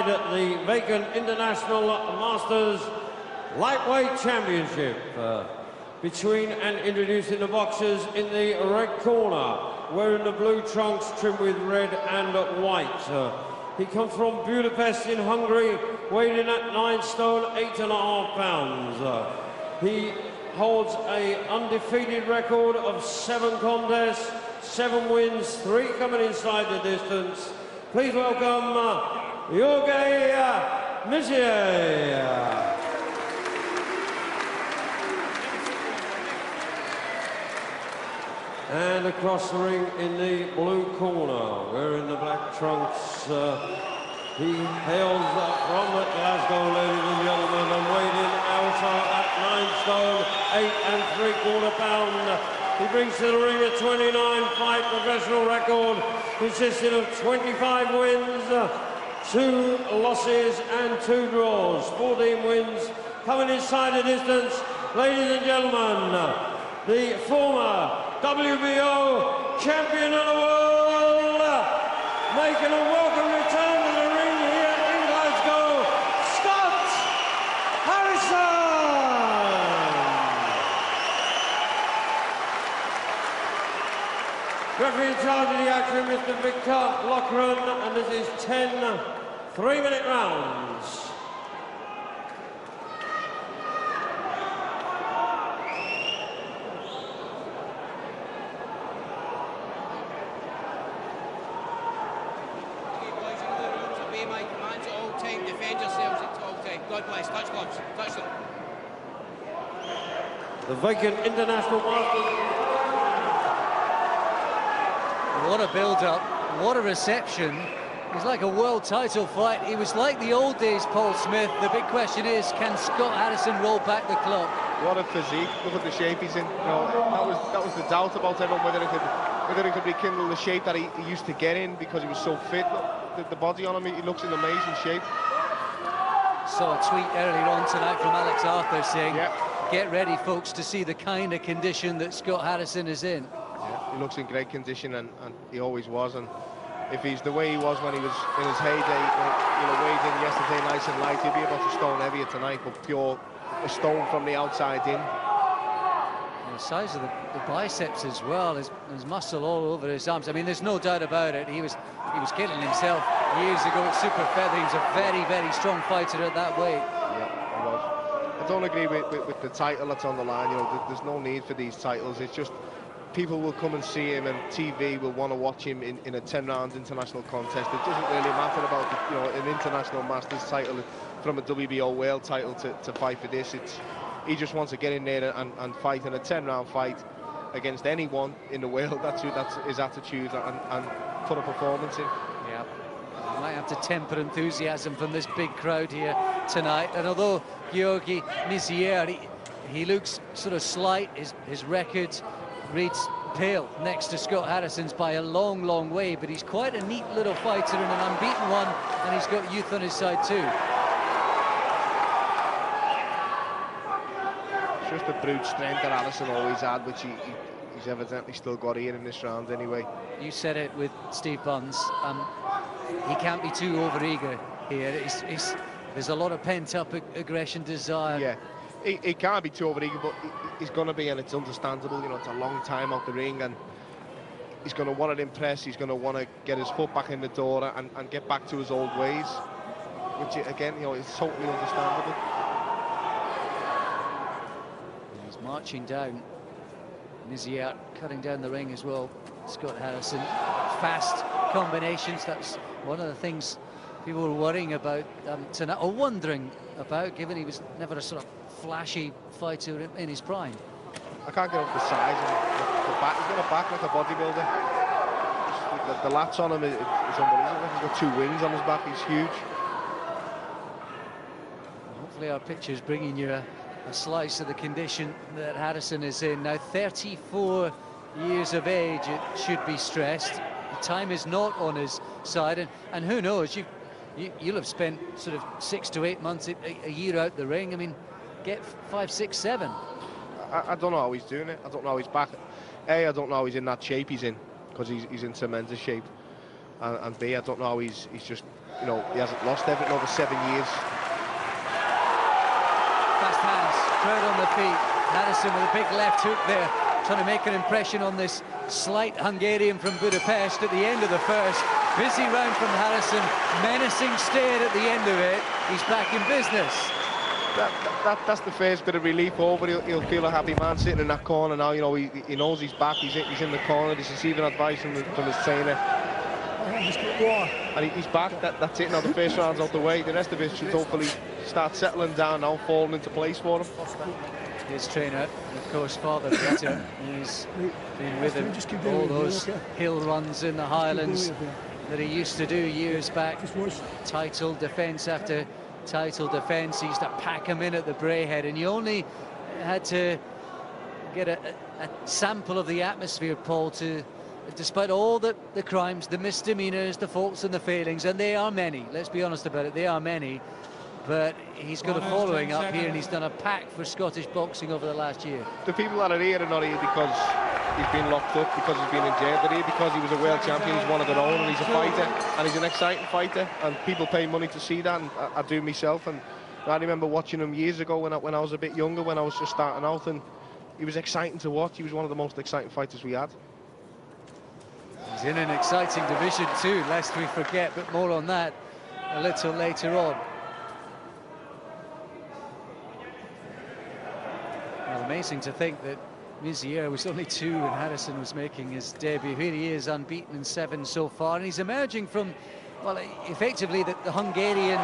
inside the vacant International Masters Lightweight Championship. Between and introducing the boxers in the red corner, wearing the blue trunks trimmed with red and white. He comes from Budapest in Hungary, weighed in at 9 stone, 8.5 pounds. He holds an undefeated record of 7 contests, 7 wins, 3 coming inside the distance. Please welcome Gyorgy Mizsei. And across the ring in the blue corner, wearing the black trunks, he hails from Glasgow, ladies and gentlemen, and weighed in outside at 9 stone, 8.75 pounds. He brings to the ring a 29-fight professional record consisting of 25 wins, 2 losses and 2 draws, 14 wins. Coming inside the distance, ladies and gentlemen, the former WBO champion of the world, making a welcome return to the ring here in Glasgow, Scott Harrison! Referee in charge of the action, Mr. Victor Lochran, and this is 10 3-minute rounds. The vacant International Masters. What a build-up, what a reception. It's like a world title fight. It was like the old days, Paul Smith. The big question is, can Scott Harrison roll back the clock? What a physique, look at the shape he's in. You know, that was the doubt about everyone, whether it could rekindle the shape that he used to get in because he was so fit. Look, the body on him, he looks in amazing shape. Saw a tweet earlier on tonight from Alex Arthur saying, get ready, folks, to see the kind of condition that Scott Harrison is in. Yeah, he looks in great condition, and he always was. And if he's the way he was when he was in his heyday, weighed in yesterday nice and light, he'll be about a stone heavier tonight, but pure a stone from the outside in. The size of the biceps as well, there's muscle all over his arms. I mean, there's no doubt about it. He was killing himself years ago at super feather. He was a very, very strong fighter at that weight. Yeah, he was. I don't agree with the title that's on the line. You know, there's no need for these titles. It's just people will come and see him, and TV will want to watch him in a 10-round international contest. It doesn't really matter about an international masters title from a WBO world title to fight for this. He just wants to get in there and fight in a 10-round fight against anyone in the world. That's his attitude, and put a performance in. Yeah, you might have to temper enthusiasm from this big crowd here tonight. And although Gyorgy Mizsei, he looks sort of slight, his record reads pale next to Scott Harrison's by a long, long way, but he's quite a neat little fighter and an unbeaten one, and he's got youth on his side too. It's just the brute strength that Harrison always had, which he's evidently still got here in this round anyway. You said it with Steve Buns. He can't be too overeager here. There's a lot of pent-up aggression, desire. Yeah. He can't be too overeager, but he's going to be, and it's understandable. You know, it's a long time out the ring, and he's going to want to impress. He's going to want to get his foot back in the door and get back to his old ways, which, again, is totally understandable. He's marching down. Mizsei cutting down the ring as well. Scott Harrison, fast combinations. That's one of the things people were worrying about tonight, or wondering about, given he was never a sort of flashy fighter in his prime. I can't get over the size of the back. He's got a back like a bodybuilder. The lats on him is unbelievable. He's got 2 wings on his back. He's huge. Hopefully our picture's bringing you a slice of the condition that Harrison is in. Now 34 years of age, it should be stressed. The time is not on his side, and who knows, you'll have spent sort of 6 to 8 months, a year out the ring. I mean, get 5, 6, 7. I don't know how he's doing it. I don't know how he's back. A, I don't know how he's in that shape he's in, because he's in tremendous shape. And B, I don't know how he's just you know, he hasn't lost everything over 7 years. Fast hands, crowd on the feet. Harrison with a big left hook there, trying to make an impression on this slight Hungarian from Budapest at the end of the first. Busy round from Harrison, menacing stare at the end of it. He's back in business. That's the first bit of relief over. He'll feel a happy man sitting in that corner now. You know, he knows he's back. He's in the corner. He's receiving advice from his trainer. And he's back. That's it now. The first round's out the way. The rest of it should hopefully start settling down now, falling into place for him. His trainer, and of course, Father Peter, he's been with him all those hill runs in the Highlands that he used to do years back. Title defence after title defence. He used to pack him in at the Brayhead, and you only had to get a sample of the atmosphere, Paul, to, despite all the crimes, the misdemeanours, the faults and the failings, and they are many, let's be honest about it, they are many, but he's got a following up here, and he's done a pack for Scottish boxing over the last year. The people that are here are not here because he's been locked up, because he's been in jail. They're here because he was a world champion, he's one of their own, and he's a fighter, and he's an exciting fighter, and people pay money to see that, and I do myself. And I remember watching him years ago when I was a bit younger, when I was just starting out, and he was exciting to watch. He was one of the most exciting fighters we had. He's in an exciting division too, lest we forget, but more on that a little later on. Well, amazing to think that Mizsei was only 2 and Harrison was making his debut. Here he is, unbeaten in 7 so far, and he's emerging from, well, effectively the Hungarian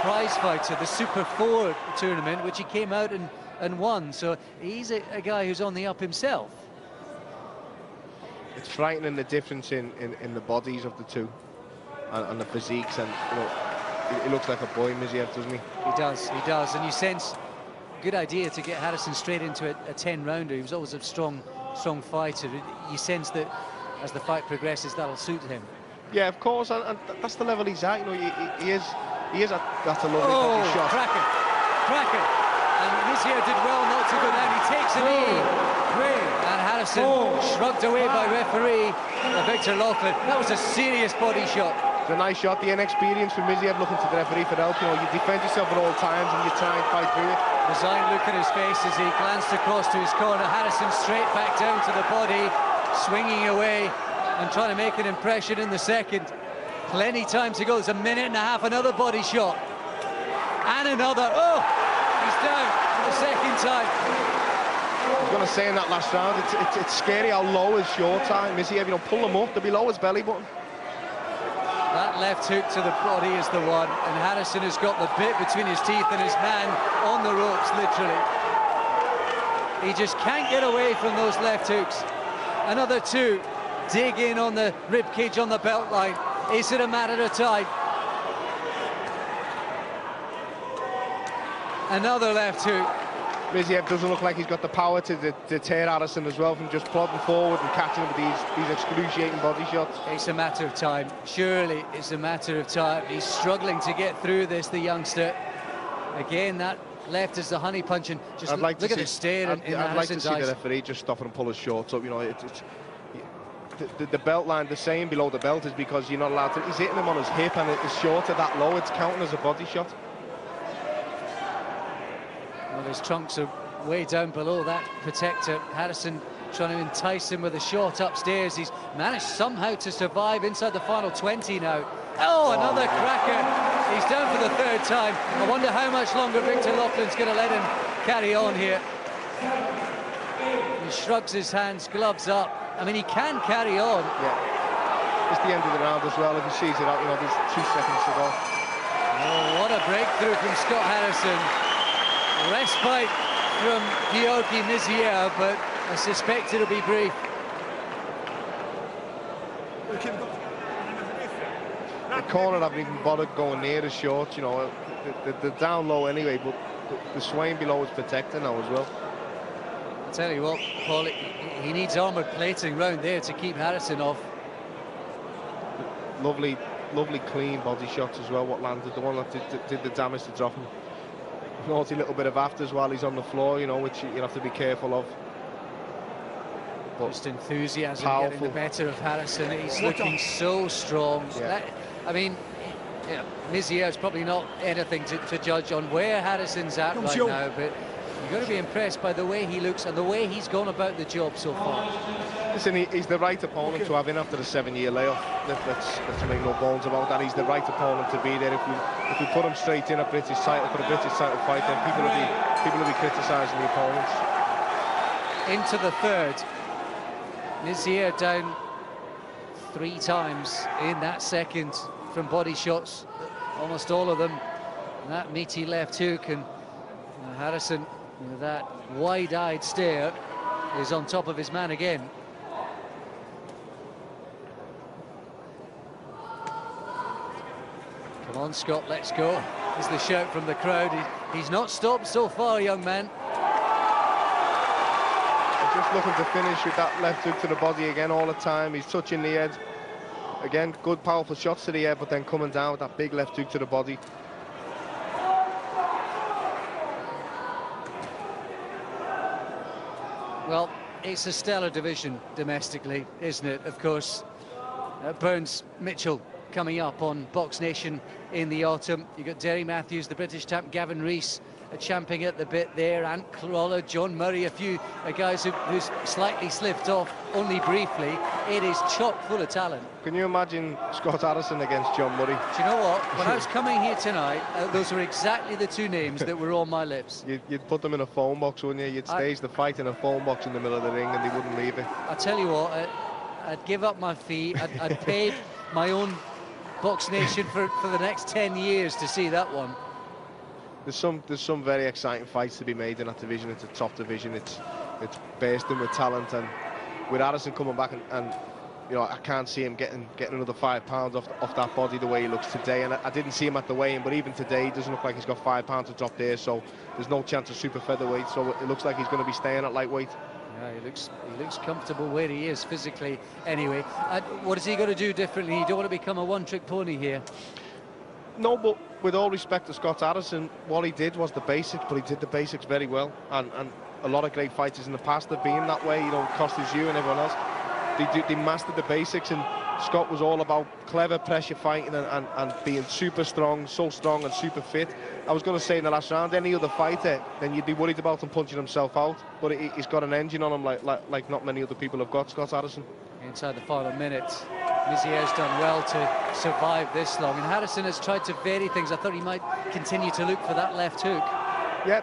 prize fighter, the Super 4 tournament, which he came out and won. So he's a guy who's on the up himself. It's frightening, the difference in the bodies of the two and the physiques, and you know, he looks like a boy, Mizsei, doesn't he? He does, and you sense good idea to get Harrison straight into a 10-rounder. He was always a strong fighter. You sense that as the fight progresses, that'll suit him. Yeah, of course, and that's the level he's at. You know, he is that's a lovely shot. Cracker. And Mizsei did well not to go down. He takes a knee. And Harrison shrugged away by referee Victor Loughlin. That was a serious body shot. It's a nice shot. The inexperience from Mizsei looking to the referee for help. You know, you defend yourself at all times and you try and fight through it. Resigned look at his face as he glanced across to his corner. Harrison straight back down to the body, swinging away and trying to make an impression in the second. Plenty time to go. There's a minute and a half. Another body shot. And another. Oh, he's down for the second time. I was going to say in that last round, it's scary how low his short time. Mizsei, you know, pull him up, they'll be low as belly button. That left hook to the body is the one, and Harrison has got the bit between his teeth and his man on the ropes, literally. He just can't get away from those left hooks. Another 2, dig in on the rib cage on the belt line. Is it a matter of time? Another left hook. Mizsei doesn't look like he's got the power to deter Harrison as well from just plodding forward and catching him with these excruciating body shots. It's a matter of time. Surely it's a matter of time. He's struggling to get through this, the youngster. Again, that left is the honey punch, and just look at the stare in Harrison's eyes. I'd like to see the referee just stop and pull his shorts up. You know, the belt line, the same below the belt, is because you're not allowed to. He's hitting him on his hip, and his shorts are that low. It's counting as a body shot. Well, his trunks are way down below that protector. Harrison trying to entice him with a shot upstairs. He's managed somehow to survive inside the final 20 now. Oh, another cracker. He's down for the 3rd time. I wonder how much longer Victor Loughlin's going to let him carry on here. He shrugs his hands, gloves up. I mean, he can carry on. Yeah. It's the end of the round as well. If he sees it out, you know, there's 2 seconds to go. Oh, what a breakthrough from Scott Harrison. Respite from Gyorgy Mizsei, but I suspect it'll be brief. The corner haven't even bothered going near the shorts, you know. They're down low anyway, but the swaying below is protecting now as well. I'll tell you what, Paul, he needs armoured plating round there to keep Harrison off. Lovely clean body shots as well, what landed, the one that did the damage to drop him. Naughty little bit of afters while he's on the floor, you know, which you'll have to be careful of. But just enthusiasm powerful. Getting the better of Harrison. He's looking so strong. Yeah. I mean, Yeah, Mizsei probably not anything to judge on where Harrison's at right now, but you've got to be impressed by the way he looks and the way he's gone about the job so far. Listen, he's the right opponent to have in after the 7-year layoff. Let's make no bones about that. He's the right opponent to be there. If we put him straight in a British title for a British title fight, then people will be criticising the opponents. Into the third. Mizsei down 3 times in that second from body shots, almost all of them. And that meaty left hook, and Harrison, with that wide-eyed stare, is on top of his man again. Come on, Scott, let's go. Is the shout from the crowd. He's not stopped so far, young man. Just looking to finish with that left hook to the body again all the time. He's touching the head. Again, good powerful shots to the head, but then coming down with that big left hook to the body. Well, it's a stellar division domestically, isn't it? Of course, Burns Mitchell coming up on Box Nation in the autumn. You've got Derry Matthews, the British champ, Gavin Rees champing at the bit there, Ant Crawler, John Murray, a few guys who's slightly slipped off only briefly. It is chock full of talent. Can you imagine Scott Harrison against John Murray? Do you know what? When I was coming here tonight, those were exactly the 2 names that were on my lips. You'd put them in a phone box, wouldn't you? You'd stage the fight in a phone box in the middle of the ring and they wouldn't leave it. I tell you what, I'd give up my fee. I'd pay my own Box Nation for the next 10 years to see that one. There's some very exciting fights to be made in that division. It's a top division. It's bursting with talent, and with Harrison coming back and you know, I can't see him getting another 5 pounds off that body the way he looks today. And I didn't see him at the weigh-in, but even today he doesn't look like he's got 5 pounds to drop there. So there's no chance of super featherweight. So it looks like he's going to be staying at lightweight. Yeah, he looks comfortable where he is physically anyway. What is he going to do differently? You don't want to become a one-trick pony here. No, but with all respect to Scott Harrison, what he did was the basics, but he did the basics very well. And a lot of great fighters in the past have been that way, you know, Costas you and everyone else. They mastered the basics, and Scott was all about clever pressure fighting and being super strong, so strong and super fit. I was going to say in the last round, any other fighter, then you'd be worried about him punching himself out. But he's got an engine on him like not many other people have got, Scott Harrison. Inside the final minute, Mizsei has done well to survive this long, and Harrison has tried to vary things. I thought he might continue to look for that left hook. Yeah,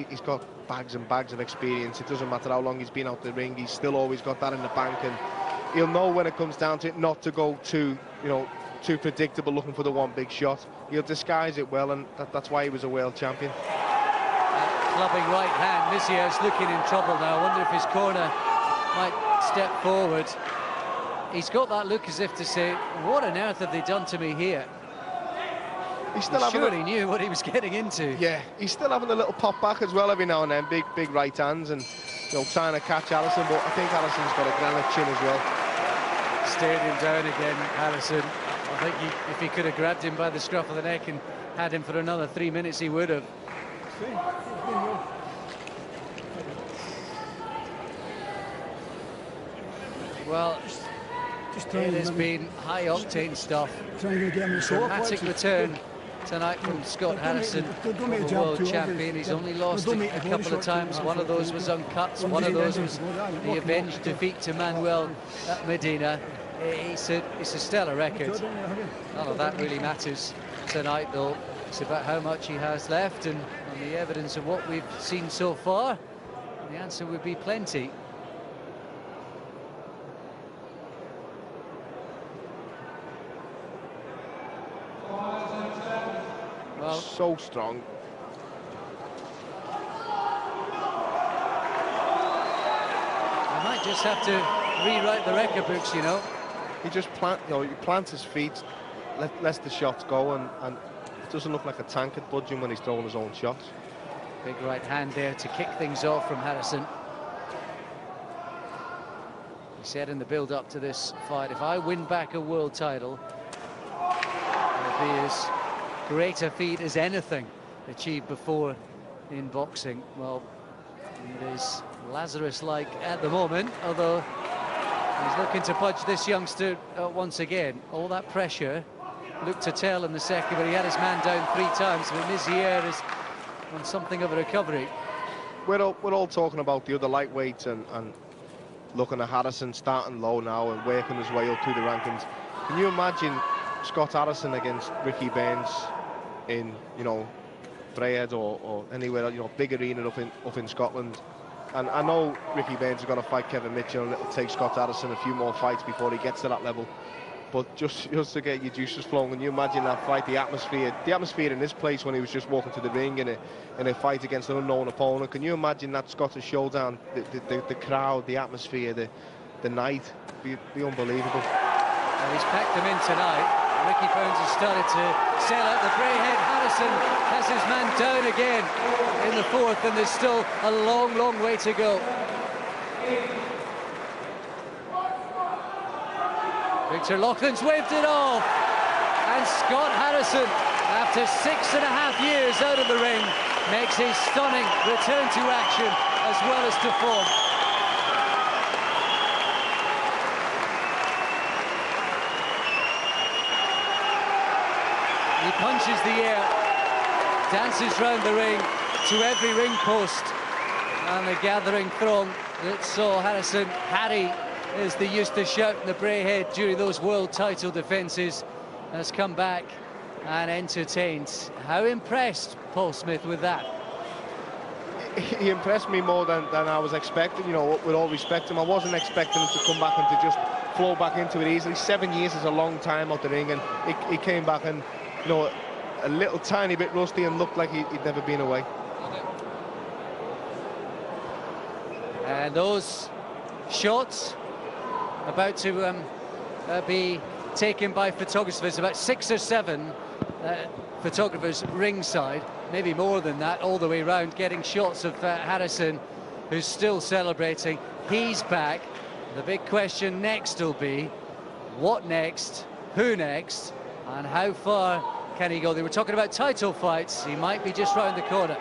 he's got bags and bags of experience. It doesn't matter how long he's been out the ring, he's still always got that in the bank, and he'll know when it comes down to it not to go too predictable, looking for the one big shot. He'll disguise it well, and that's why he was a world champion. Clubbing right hand. Mizsei is looking in trouble now. I wonder if his corner might step forward. He's got that look as if to say, what on earth have they done to me here? He surely knew what he was getting into. Yeah, he's still having a little pop back as well every now and then, big right hands, and trying to catch Harrison, but I think Harrison's got a granite chin as well. Stared him down again, Harrison. I think if he could have grabbed him by the scruff of the neck and had him for another 3 minutes, he would have. Well, it has been high-octane stuff. Dramatic return tonight from Scott Harrison, the world champion. He's only lost a couple of times. One of those was uncut. One of those was the avenged defeat to Manuel Medina. It's a stellar record. None of that really matters tonight, though. It's about how much he has left, and on the evidence of what we've seen so far, the answer would be plenty. Well, so strong. I might just have to rewrite the record books, you know. He just plants his feet, lets the shots go, and it doesn't look like a tankard budging when he's throwing his own shots. Big right hand there to kick things off from Harrison. He said in the build-up to this fight, if I win back a world title, it'll be as great a feat as anything achieved before in boxing. Well, it is Lazarus-like at the moment, although he's looking to punch this youngster once again. All that pressure looked to tell in the second, but he had his man down 3 times. But Mizsei is on something of a recovery. We're all talking about the other lightweights and looking at Harrison starting low now and working his way up through the rankings. Can you imagine Scott Harrison against Ricky Burns in, you know, Braehead or anywhere, you know, big arena up in Scotland? And I know Ricky Burns is going to fight Kevin Mitchell, and it'll take Scott Harrison a few more fights before he gets to that level. But just to get your juices flowing, can you imagine that fight, the atmosphere in this place when he was just walking to the ring in a fight against an unknown opponent? Can you imagine that Scottish showdown, the crowd, the atmosphere, the night? Be unbelievable. And he's packed them in tonight. Ricky Burns has started to sell out the Braehead. Harrison has his man down again in the 4th, and there's still a long, long way to go. Victor Loughlin's waved it off, and Scott Harrison, after 6.5 years out of the ring, makes a stunning return to action as well as to form. He punches the air, dances round the ring to every ring post, and the gathering throng that saw Harrison Harry, as they used to shout in the Braehead during those world title defences, has come back and entertained. How impressed, Paul Smith, with that? He impressed me more than I was expecting, you know, with all respect to him. I wasn't expecting him to come back and to just flow back into it easily. 7 years is a long time out the ring, and he came back and, you know, a little tiny bit rusty and looked like he'd never been away. And those shots about to be taken by photographers, about 6 or 7 photographers ringside, maybe more than that, all the way around, getting shots of Harrison, who's still celebrating. He's back. The big question next will be, what next, who next, and how far can he go? They were talking about title fights. He might be just round the corner.